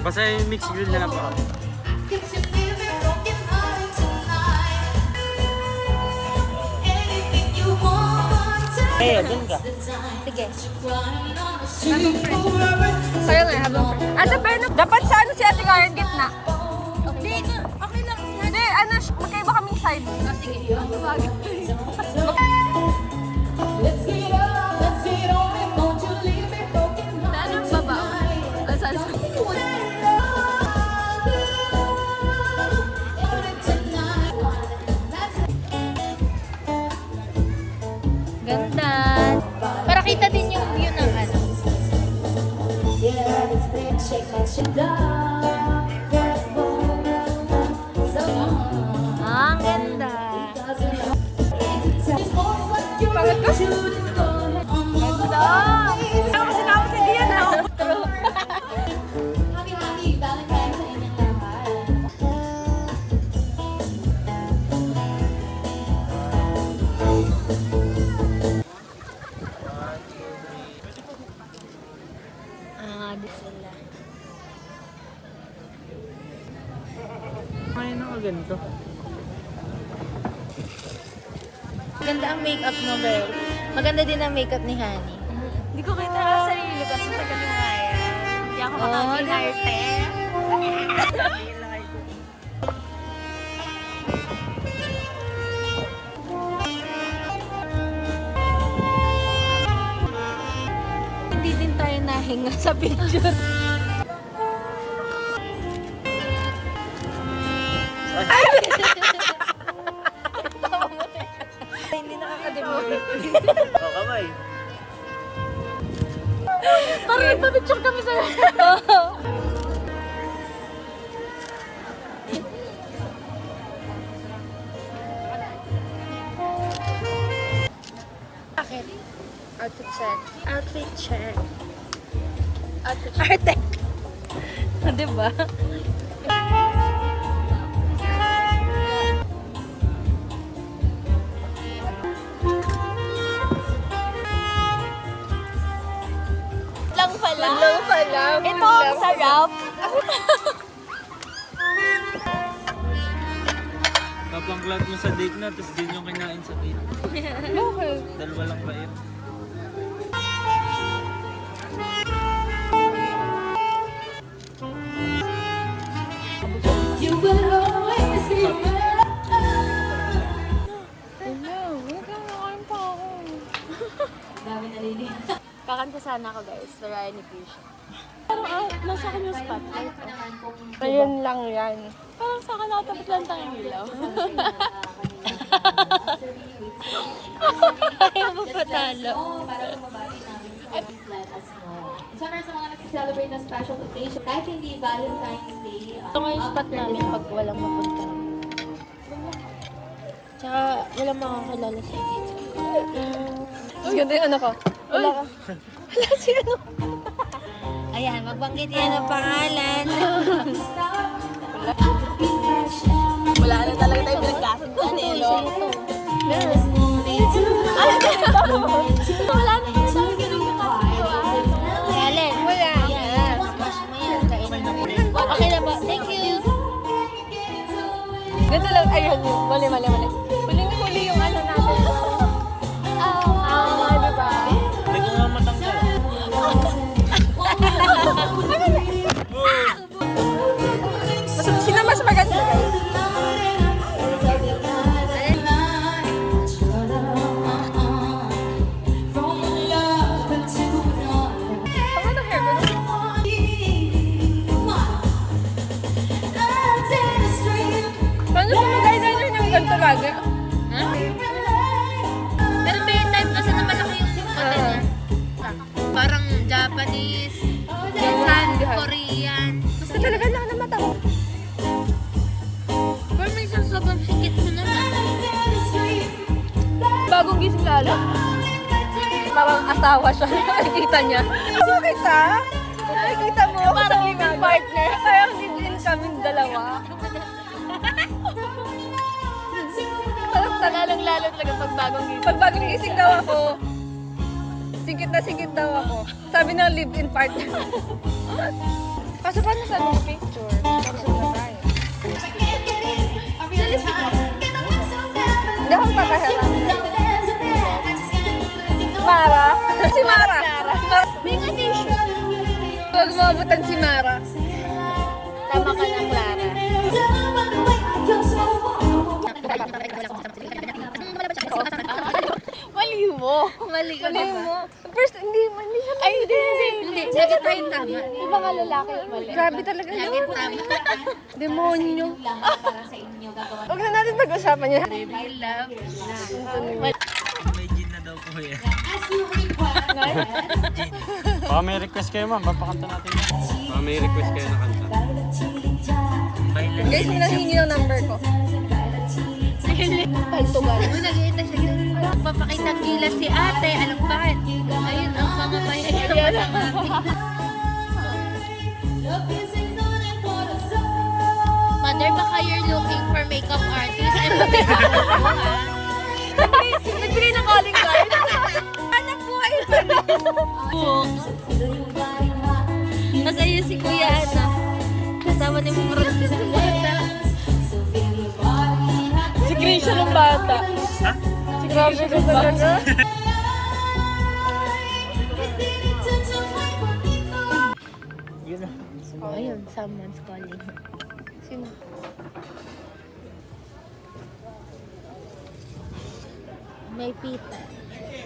Basta yung mixed grill na lang po. Eh, dun ka. Sige. Kaya nga, habang... Ate Berno, dapat sa ano si Ate Karen gitna? Hindi, okay lang. Hindi, ano, magkaiba kaming side. Sige. Let's get up, let's get on it, won't you leave me broken hearted? Anong baba? Saan? Ganda. Para kita din yung view ng ano. Ah, ang ganda. Pangat ka? Ganda. Ako sinama si Dian, no? Happy Valentine's sa inyong lahat. Di sila. Ngayon ako ganito. Maganda ang makeup mo, girl. Maganda din ang makeup ni Honey. Hindi ko kita sa sarili ko. Ang tagal na nga yan. Hindi ako makapinarte. Hindi din tayo nahinga sa picture. Hindi nakakademot. Oh, kamay. Parang nagpa-picture kami sa'yo. Bakit? Outfit check. Outfit check. Outfit check. Arte. Diba? Lang pala. Lang pala. Ito ang sarap. Kapangklat mo sa date na, tapos din yung kinain sa date. Okay. Dalawa lang ba yun? You will always be there. Hello. Nagkakaroon pa ako. Dami nalili. Kakanta sana ako guys. Soraya ni Krisha. Parang nasa akin yung spotlight. Ayun lang yan. Parang sa akin nakatapat lang tayong ilaw. Ayaw mo patalo. Para kumabati namin please let us know. Sa mga nag-celebrate na special occasion, kahit hindi Valentine's Day, Ito nga yung spot namin pag walang mapunta. Tsaka walang makakilala sa dito. Mas ganda yung ano ko. Wala ka. Wala si ano. Ayan, magbanggit yan ang pangalan. Wala na talaga tayo pinagkasundan eh, no? Wala na tayo talaga pinagkasundan. Alin? Wala. Ayan. Smash mo yan. Kainin mo. Okay na ba? Thank you. Ganito lang, ayun yun. Mali. Huling-huli yung ano natin. Diba? Hindi ko nga matanggal. Sino mas maganda? Paano hair ko? Paano ba mag-eyeliner yung ganito lagi? Ha? Pero may time kasi na malaki yung mata niya. Parang Japanese, Japan, Korean. Gusto talaga lang na mata ko. Pero may sobrang sikit mo naman. Bagong gising lalo. Parang asawa siya. Nakikita niya. Bakit ah? Basta lalong-lalo talaga pag bagong gising. Pag bagong gising daw ako, singkit daw ako. Sabi ng live-in partner. Kaso paano sa mga picture? Kapsul na tayo. Hindi ako pagkaharap. Mara? Si Mara. May nga t-shirt. Huwag mabutan si Mara. Tama ka na, Clara. Mali mo. Mali mo. First, hindi siya Ay, hindi. Lagi tayong tama. Iba nga lalaki mali. Grabe talaga yun. tama. Demonyo. Lang para sa inyo gagawa. Huwag na natin pag-usapan yan. I love May gin na daw po yan. As you request. Baka may request kayo ma'am, papakanta natin yan. Baka may request kayo na kanta. Bailan. Guys, may nanghingi ng number ko. Paltugan. Nag-iita siya. Papakitang gila si ate. Alam bakit? Ayun ang mga bayan. Mother, baka you're looking for makeup artist. I'm a makeup Nagbigay ng calling card. Anak po ay Tapos ayun si Kuya Ana. Kasama ni Mong Rosti ng bata. Si Krisha ng bata. Ha? Si Grabe ka talaga. Yun na. Oh, ayun, someone's calling. Sino? May pita.